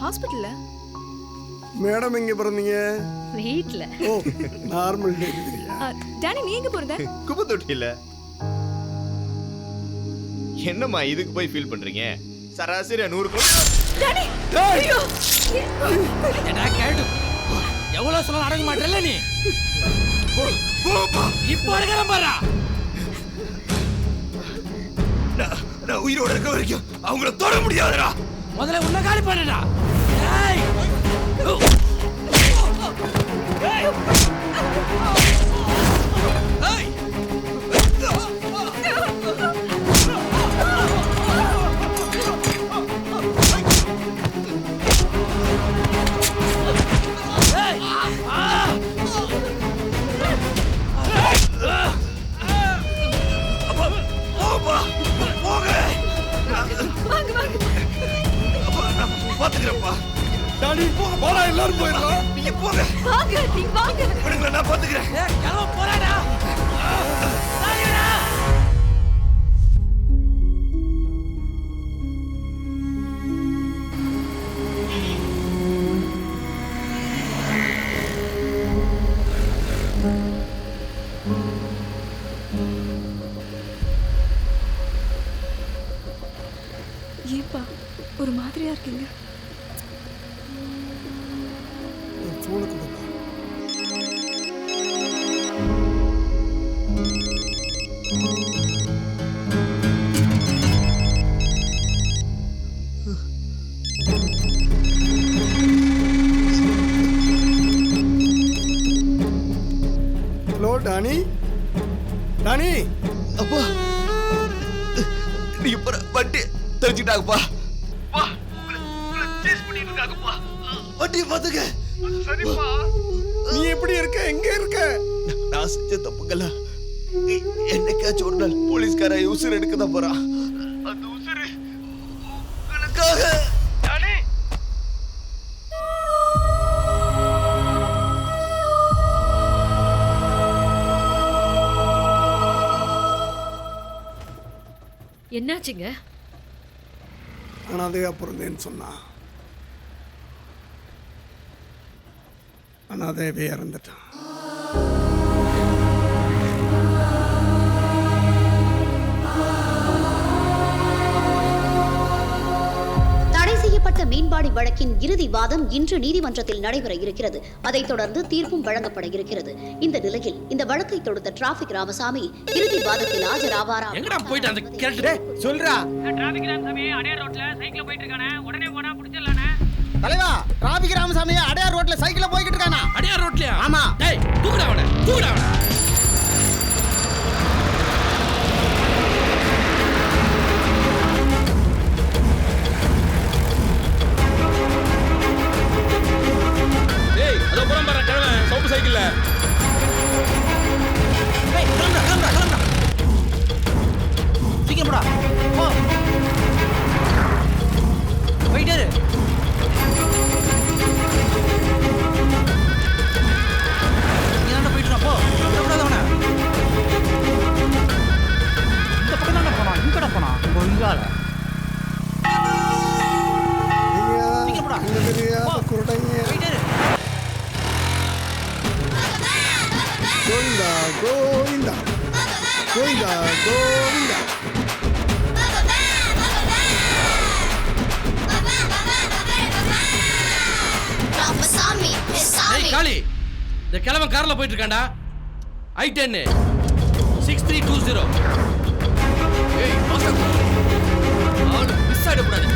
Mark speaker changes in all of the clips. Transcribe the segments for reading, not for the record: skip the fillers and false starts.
Speaker 1: ஹாஸ்பிட்டல்ல.
Speaker 2: மேடம் எங்க பிறந்தீங்க?
Speaker 1: வீட்ல.
Speaker 2: ஓ, நார்மல் டெலிவரியா?
Speaker 1: டானி நீ எங்க போறத?
Speaker 3: குப்பை தொட்டில. என்னம்மா இதுக்கு போய் ஃபீல் பண்றீங்க? சராசரி 100 கிலோ.
Speaker 1: டானி ஐயோ
Speaker 4: என்னடா கேடு? எவ்வளவு சொல்ல அடங்க மாட்டேல்ல நீ? இப்போ அடங்கறேன் பாரா.
Speaker 3: நான் உயிரோட இருக்க வரைக்கும் அவங்கள தொட முடியாதுடா.
Speaker 4: முதல்ல உன்னை காலி பண்ணுடா. ஏய்
Speaker 3: பாத்துக்கிறப்பா.
Speaker 2: டாடி போடா, எல்லாரும் போயிடலாம்.
Speaker 3: நீங்க போங்க.
Speaker 1: வாங்க நீ வாங்க.
Speaker 3: விடுங்க, நான் பாத்துக்கிறேன்.
Speaker 4: ஏய் கிளம்ப போறாடா. சாயடா.
Speaker 1: ஏப்பா ஒரு மாதிரியா இருக்கீங்க?
Speaker 2: போன கொடுப்பா. Hello Danny. டானி
Speaker 3: அப்பா நீ இப்ப வண்டி தெரிஞ்சுட்டாங்கப்பா. வா, உங்களை சேஸ் பண்ணிட்டு இருக்காங்கப்பா. வண்டி பாத்துக்க. சரிப்பா.
Speaker 2: நீ எப்படி இருக்க? எங்க இருக்க?
Speaker 3: நான் செஞ்ச தப்புங்கள என்னைக்காச்சும் ஒரு நாள் போலீஸ்கார உசுர் எடுக்க தான் போறான். அந்த உசுரு உங்களுக்காக. டானி
Speaker 1: என்னாச்சுங்க?
Speaker 2: அனாதையா பிறந்தேன்னு சொன்னா அனாதையவே இறந்துட்டான்.
Speaker 5: தடை செய்யப்பட்ட மீன்பாடி வழக்கின் இறுதி வாதம் இன்று நீதிமன்றத்தில் நடைபெற இருக்கிறது. அதைத் தொடர்ந்து தீர்ப்பும் வழங்கப்பட இருக்கிறது. இந்த நிலையில் இந்த வழக்கை தொடுத்த டிராபிக் ராமசாமி இறுதி வாதத்தில் ஆஜராவாரா?
Speaker 4: எங்கடா போயிட்டு அந்த கேரக்டர்
Speaker 6: சொல்றா.
Speaker 7: டிராபிக் ராமசாமி அடையார் ரோட்ல சைக்கிள்ல போயிட்டு இருக்கானே, உடனே போனா பிடிச்சிடலானே.
Speaker 6: தலைவா, டிராபிக் ராமசாமி அடையார் ரோட்ல சைக்கிள்ல போய்கிட்டு இருக்கானா?
Speaker 4: அடையார் ரோட்லயா?
Speaker 6: ஆமா.
Speaker 4: டேய் தூக்குடா அவனை, தூக்குடா அவனை. டேய் அதோ போறான் பாரு கிழவன் சவுண்ட் சைக்கிள்ல.
Speaker 6: டேய் கிளம்புடா கிளம்புடா கிளம்புடா. சீக்கிரம் போடா. போ. போயிட்டே இரு. நீ தானே போயிட்டு போ. கிளம்புடாத அவனை. இந்த பக்கம் தானே போனா. இங்கடா போனா. கொங்கால. சீக்கிரம் போடா.
Speaker 2: இந்த தெரியாத குருடைங்க.
Speaker 6: போயிட்டே இரு.
Speaker 2: கோவிந்தா கோவிந்தா கோவிந்தா கோவிந்தா.
Speaker 4: டேய் காளி, இந்த கிழவன் கார்ல போயிட்டு இருக்கான்டா. I10 6320. ஏய் பாஸ்டா, ஆளு மிஸ் ஆயிட கூடாது.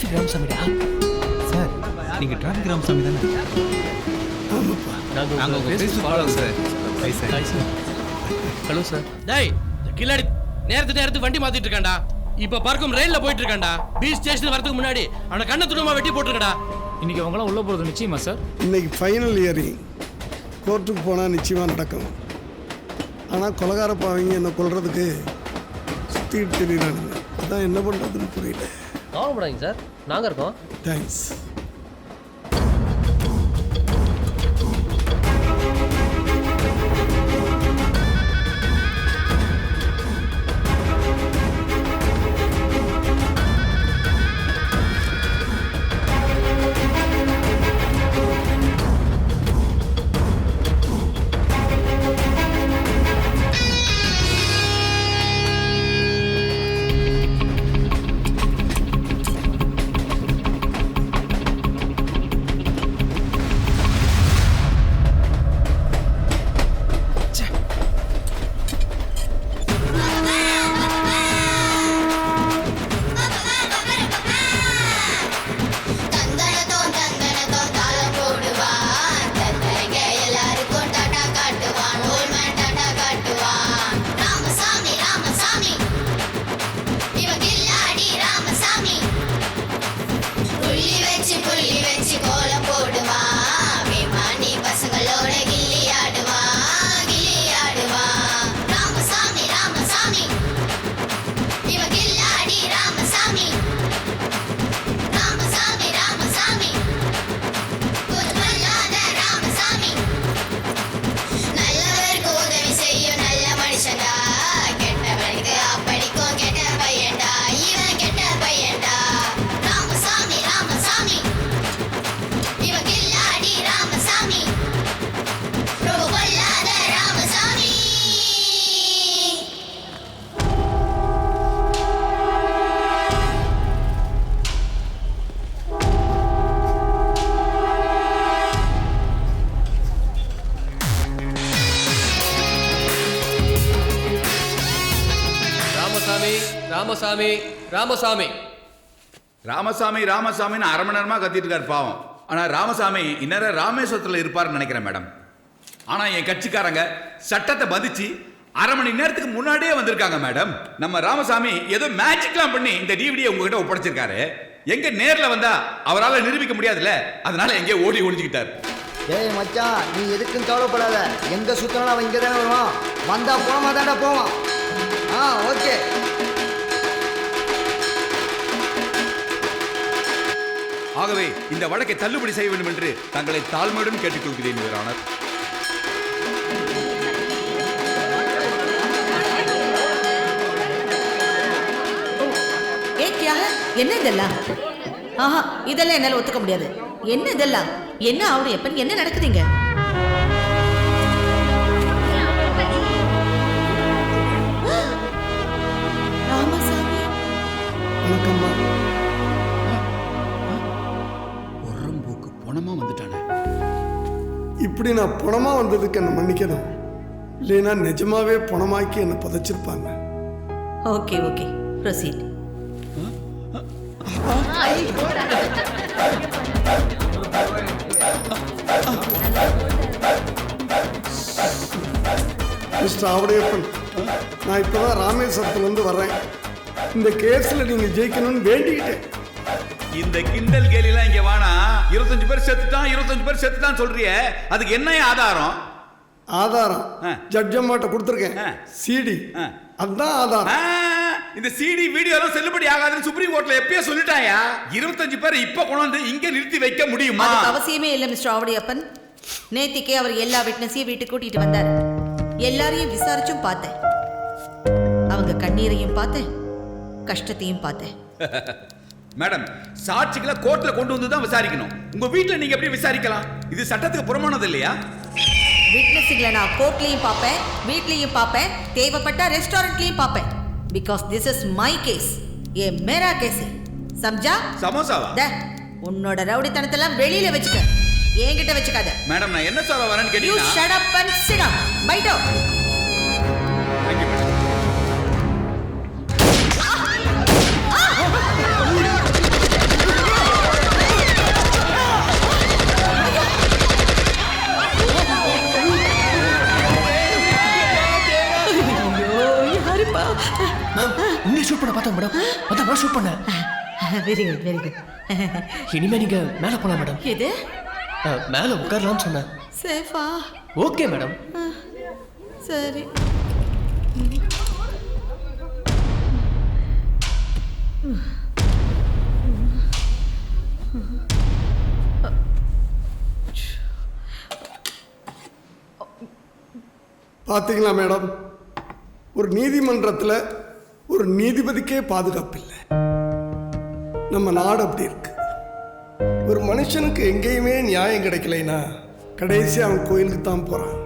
Speaker 4: டிராஃபிக் ராமசாமிடா.
Speaker 8: சார் நீங்கள் டிராஃபிக் ராமசாமி தானே?
Speaker 2: ஆமாப்பா.
Speaker 8: நாங்கள் உங்கள் Facebook follow sir. Hi sir.
Speaker 4: Hello sir. டேய் கில்லாடி நேரத்துக்கு வண்டி மாத்திட்டு இருக்கான்டா. இப்ப பார்க்கும் ரயில்ல போயிட்டு இருக்கான்டா. பீச் ஸ்டேஷன் வரதுக்கு முன்னாடி அவனை கண்ண துணுமா வெட்டி போட்டுருக்கடா.
Speaker 9: இன்னைக்கு அவங்களாம் உள்ள போறது நிச்சயமா சார்?
Speaker 2: இன்னைக்கு ஃபைனல் இயரிங், கோர்ட்டுக்கு போனால் நிச்சயமாக நடக்கும். ஆனால் கொலகார பாவங்க என்னை கொல்றதுக்கு சுற்றிட்டு தெரியுறானுங்க. அதான் என்ன பண்ணுறதுன்னு புரியல.
Speaker 10: கவலைப்படாதீங்க சார், நாங்கள் இருக்கோம்.
Speaker 2: தேங்க்ஸ்.
Speaker 10: ராமசாமி ராமசாமி
Speaker 11: ராமசாமி ராமசாமின்னு அரை மணி நேரமாக கத்திட்டு இருக்கார் பாவம். ஆனால் ராமசாமி இந்நேரம் ராமேஸ்வரத்தில் இருப்பார்னு நினைக்கிறேன் மேடம். ஆனால் என் கட்சிக்காரங்க சட்டத்தை மதிச்சு அரை மணி நேரத்துக்கு முன்னாடியே வந்திருக்காங்க மேடம். நம்ம ராமசாமி ஏதோ மேஜிக்லாம் பண்ணி இந்த டிவிடியை உங்ககிட்ட ஒப்படைச்சிருக்காரு. எங்க நேரில் வந்தா அவரால் நிரூபிக்க முடியாதுல்ல, அதனால எங்கே ஓடி ஒழிஞ்சுக்கிட்டார்.
Speaker 6: ஏய் மச்சான், நீ எதுக்கும் கவலைப்படாத. எங்க சுத்தனாலும் அவன் இங்கே தானே வருவான். வந்தா போமா தாண்டா போவான். ஓகே.
Speaker 11: ஆகவே இந்த வழக்கை தள்ளுபடி செய்ய வேண்டும் என்று தங்களை தாழ்மையுடன் கேட்டுக்கொள்கிறேன் யுவர் ஆனர்.
Speaker 12: என்ன இதெல்லாம்? ஆஹா, இதெல்லாம் என்னால ஒத்துக்க முடியாது. என்ன இதெல்லாம்? என்ன ஆவுடையப்பன், என்ன நடக்குதுங்க? ராமசாமி
Speaker 2: வணக்கம்மா.
Speaker 11: உரம்போக்கு பணமா வந்துட்டானே.
Speaker 2: இப்படி நான் பணமா வந்ததுக்கு என்னை மன்னிக்கணும். இல்லைன்னா நிஜமாவே பணமாக்கி என்னை புதைச்சிருப்பாங்க.
Speaker 12: Okay okay, proceed.
Speaker 2: Mister Avudaiyappan, நான் இப்போதான் ராமேஸ்வரத்துலேருந்து வர்றேன். இந்த கேஸில் நீங்கள் ஜெயிக்கணும்னு வேண்டிக்கிட்டேன்.
Speaker 11: இந்த கிண்டல் கேலிலாம் இங்க வானா. 25 பேர் செத்துட்டான் 25 பேர் செத்துட்டான் சொல்றிய, அதுக்கு என்ன ஆதாரம்?
Speaker 2: ஆதாரம் ஜட்ஜம்மாட்ட கொடுத்துருக்கேன். சிடி, அதுதான் ஆதாரம்.
Speaker 11: இந்த சிடி வீடியோ எல்லாம் செல்லுபடி ஆகாதுன்னு சுப்ரீம் கோர்ட்ல எப்பயே சொல்லிட்டாயா. 25 பேர் இப்ப கொண்டு வந்து இங்க நிறுத்தி வைக்க முடியுமா?
Speaker 12: அவசியமே இல்லை மிஸ்டர் ஆவுடையப்பன். நேத்திக்கே அவர் எல்லா விட்னஸையும் வீட்டுக்கு கூட்டிட்டு வந்தார். எல்லாரையும் விசாரிச்சும் பார்த்தேன். அவங்க கண்ணீரையும் பார்த்தேன், கஷ்டத்தையும் பார்த்தேன்.
Speaker 11: மேடம், சாட்சிகளை கோர்ட்ல கொண்டு வந்து தான் விசாரிக்கணும். உங்க வீட்டுல நீங்க எப்படி விசாரிக்கலாம்? இது சட்டத்துக்கு புறமானது இல்லையா?
Speaker 12: விட்னஸுகளை நான் கோர்ட்லயும் பார்ப்பேன், வீட்லயும் பார்ப்பேன், தேவைப்பட்ட ரெஸ்டாரண்ட்லயும் பார்ப்பேன். Because this is my case, ஏ மேரா கேஸ். சம்ஜா?
Speaker 11: சமோசாவா?
Speaker 12: உன்னோட ரவுடித்தனத்தெல்லாம் வெளியில வச்சுக்க, என்கிட்ட வச்சுக்காத.
Speaker 11: மேடம், நான் என்ன சொல்ல வரேன்னு கேட்டீங்கன்னா,
Speaker 12: you shut up and sit down. Bite out.
Speaker 11: Thank you, madam.
Speaker 10: நான் ஷூட் பண்ணேன்.
Speaker 12: Very good very good.
Speaker 10: இனிமே நீங்க மேல போலாம் மேடம்.
Speaker 12: எது?
Speaker 10: மேல உட்காரலாம்னு சொன்னேன்.
Speaker 12: சேஃபா?
Speaker 10: Okay madam.
Speaker 12: சரி.
Speaker 2: பார்த்தீங்களா மேடம், ஒரு நீதிமன்றத்தில் ஒரு நீதிபதிக்கே பாதுகாப்பு இல்லை. நம்ம நாடு அப்படி இருக்கு. ஒரு மனுஷனுக்கு எங்கேயுமே நியாயம் கிடைக்கலைன்னா கடைசி அவன் கோயிலுக்கு தான் போகிறான்,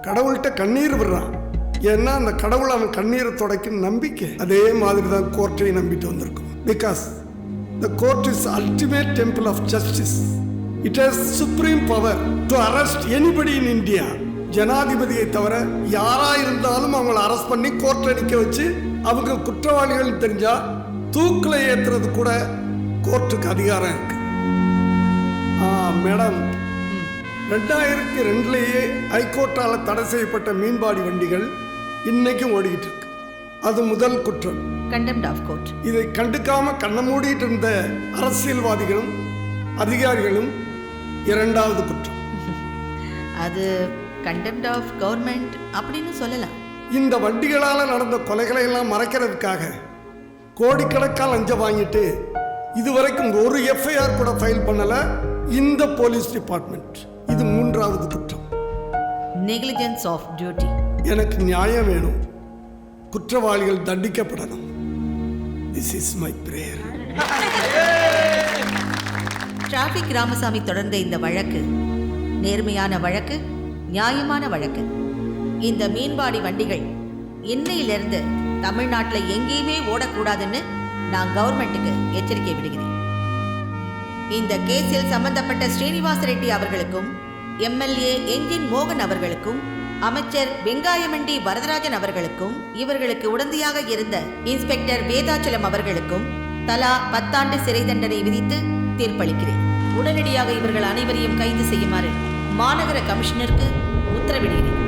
Speaker 2: கடவுள்கிட்ட கண்ணீர் விடுறான். ஏன்னா அந்த கடவுள் அவன் கண்ணீரை துடைக்கும் நம்பிக்கை. அதே மாதிரி தான் கோர்ட்டையும் நம்பிட்டு வந்திருக்கும். Because the court is ultimate temple of justice. It has supreme power to arrest anybody in India. ஜனாதிபதியை தவிர யாரா இருந்தாலும் அவங்களை அரெஸ்ட் பண்ணி கோர்ட்ல நிற்க வச்சு அவங்க குற்றவாளிகள் தெரிஞ்சா தூக்கில் ஏற்றுறது கூட கோர்ட்டுக்கு அதிகாரம் இருக்கு. மேடம், 2002 ஹைகோர்ட்டால் தடை செய்யப்பட்ட மீன்பாடி வண்டிகள் இன்னைக்கும் ஓடிக்கிட்டு இருக்கு. அது முதல் குற்றம்,
Speaker 12: கண்டெம்ட் ஆஃப் கோர்ட்.
Speaker 2: இதை கண்டுக்காம கண்ண மூடிட்டு இருந்த அரசியல்வாதிகளும் அதிகாரிகளும் இரண்டாவது குற்றம்.
Speaker 12: அது கண்டெம்ட் ஆஃப் கவர்மெண்ட் அப்படின்னு சொல்லலாம்.
Speaker 2: இந்த வண்டிகளால் நடந்த கொலைகளை எல்லாம் மறைக்கிறதுக்காக கோடிக்கணக்கான லஞ்சம் வாங்கிட்டு இதுவரைக்கும் ஒரு எஃப்ஐஆர் கூட ஃபைல் பண்ணல இந்த போலீஸ் டிபார்ட்மெண்ட். இது மூன்றாவது குற்றம்,
Speaker 12: நெக்லிஜென்ஸ் ஆஃப் டியூட்டி.
Speaker 2: எனக்கு நியாயம் வேணும், குற்றவாளிகள் தண்டிக்கப்படணும். This is my prayer.
Speaker 12: Traffic Ramasamy தொடர்ந்த இந்த வழக்கு நேர்மையான வழக்கு, நியாயமான வழக்கு. இந்த மீன்பாடி வண்டிகள் இன்னையிலிருந்து தமிழ்நாட்டில் எங்கேயுமே ஓடக்கூடாதுன்னு நான் கவர்மெண்ட்டுக்கு எச்சரிக்கை விடுகிறேன். இந்த கேஸில் சம்பந்தப்பட்ட ஸ்ரீனிவாச ரெட்டி அவர்களுக்கும், எம்எல்ஏ என்ஜின் மோகன் அவர்களுக்கும், அமைச்சர் வெங்காயமண்டி வரதராஜன் அவர்களுக்கும், இவர்களுக்கு உடந்தையாக இருந்த இன்ஸ்பெக்டர் வேதாச்சலம் அவர்களுக்கும் தலா 10 ஆண்டு சிறை தண்டனை விதித்து தீர்ப்பளிக்கிறேன். உடனடியாக இவர்கள் அனைவரையும் கைது செய்யுமாறு மாநகர கமிஷனருக்கு உத்தரவிடுகிறேன்.